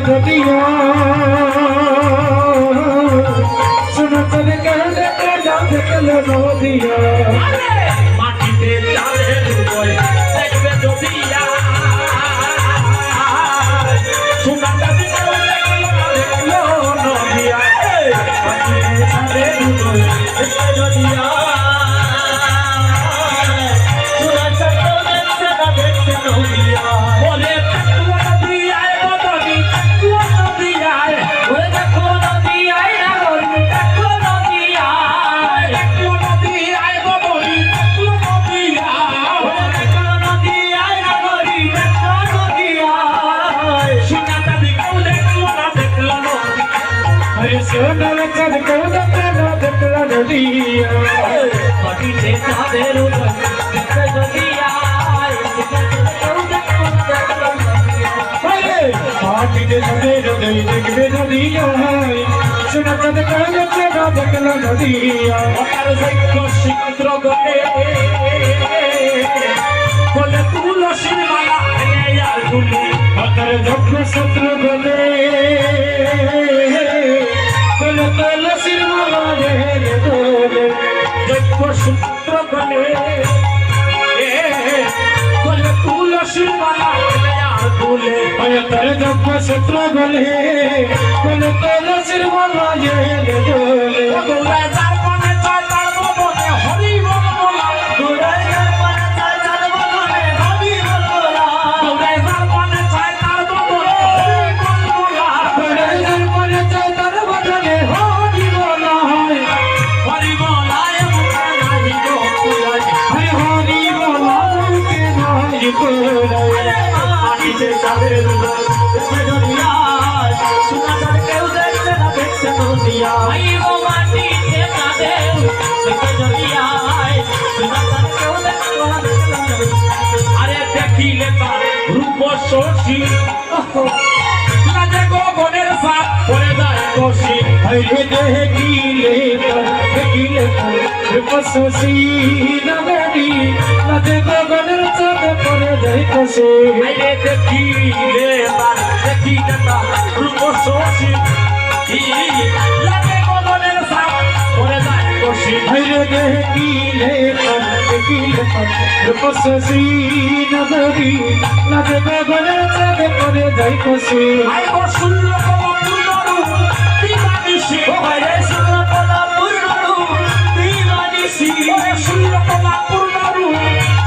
নদিয়া শোনা তোর কানে কাটা দেখলো নদিয়া মাটিতে চাঁদের উপরে দেখবে নদিয়া সোনা চাঁদি দেখলো নদিয়া মাটিতে চাঁদের উপরে দেখবে নদিয়া সোনা চাঁদ দেখছে নদিয়া বলে দেখলো নদিয়ায় বদনি দেখলো নদিয়ায় বলে দেখলো নদিয়ায় না বলি দেখলো নদিয়ায় দেখলো নদিয়ায় বদনি দেখলো নদিয়ায় বলে দেখলো নদিয়ায় না বলি দেখলো নদিয়ায় সোনা চাঁদি কেউ দেখলো না দেখলো নদিয়া সোনার চাঁদ কেউ দেখলো নদিয়া মাটিতে চাঁদের উপরে দেখবে নদিয়া মাটিতে চাঁদের উদয় দেখবে নদিয়া সোনা চাঁদ কেউ দেখলো নদিয়া অকার সৈক্য চিত্র গলে বলে তুলসীর মালা আর তুলি অকার যজ্ঞ শত্রু গলে বলে তুলসীর মালা রে দোলে যজ্ঞ সূত্র গলে বলে তুলসীর মালা আর তুলে অকার যজ্ঞ শত্রু গলে বলে তুলসীর মালা রে দোলে গৌরায় যার মনে চায় তার মনে হরি বল বলা গৌরায় যার মনে চায় তার মনে হরি বল বলা গৌরায় যার মনে চায় তার মনে হরি বল বলা বড়াইয়ের মনে চায় তার বদলে হরি বলা হয় হরি বলায় মুখে নাহি গো পুরাই হরি হরি বলা কে নাই কোরাই মাটিতে চাঁদের উদয় দেখবে নদিয়া সোনা চাঁদ কেউ দেখছে না দেখছে নদিয়া গো মাটিতে চাঁদের দেখবে নদিয়া সোনা চাঁদ কেউ দেখছে না দেখছে নদিয়া আরে দেখিলে তার রূপ শশী লাজে গগনের সাপ পড়ে যায় কষি হরে দেখিলে রূপসী নগরী নদে গগনের চাঁদ পরে যাই কসে আরে দেখিলে তার রূপ শশী লাজে গগনের সাপ পড়ে যায় কষি হরে দেখিলে রূপসী নগরী নদে গগনের চাঁদ পরে যাই কসে আয় গো শূন্য কলা পূর্ণরূপ দিবানিশি ওরে শূন্য কলা পূর্ণরূপ দিবানিশি ওরে শূন্য কলা পূর্ণরূপ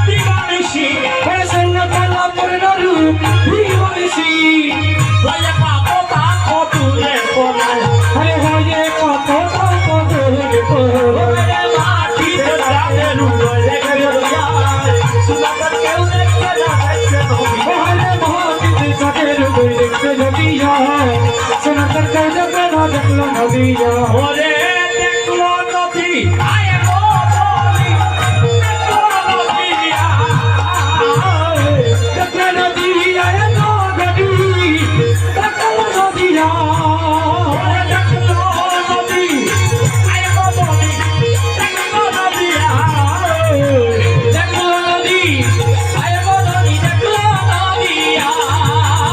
দিবানিশি হরে সন্ন্যকালা পূর্ণ রূপ বিবরিষি লয়ে পাবো তাকো তুলে পড়ায় হরে হরে কত পদরে পড়ে ওরে মাটিতে চাঁদের উদয় দেখবে নদিয়ায় সোনা চাঁদ কেউ দেখছে না দেখছে নদিয়া হরে মহাদিতে চাঁদের উদয় দেখতে নদিয়া সোনা তার কেউ দেখলো নদিয়া ওরে দেখলো নদী আয় গো নদী দেখলো নদিয়া দেখলো নদিয়া নদী দেখলো নদিয়া ওরে দেখলো নদী আয় গো নদী দেখলো নদিয়া দেখলো নদী আয় গো নদী দেখলো নদিয়া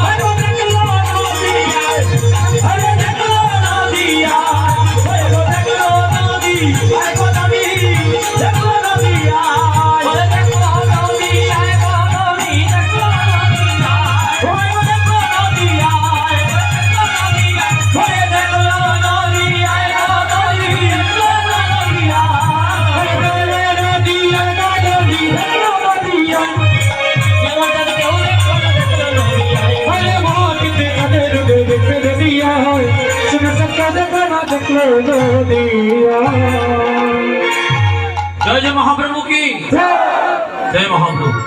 আয় গো দেখলো নদিয়া আরে দেখলো নদিয়া আয় গো দেখলো নদী আয় গো নদী দেখলো নদিয়া ওরে দেখলো নদী আয় গো নদী দেখলো নদিয়া ওরে দেখলো নদিয়া ওরে দেখলো নদী আয় গো নদী দেখলো নদিয়া নদিয়া নদী দেখলো নদিয়া যেমন তার কেউ দেখলো না দেখলো নদিয়া হরে মহাদিতে চাঁদের উদয় দেখতে নদিয়া সোনা চাঁদ দেখলো নদিয়া জয় জয় মহাপ্রভু কি জয় মহাপ্রভু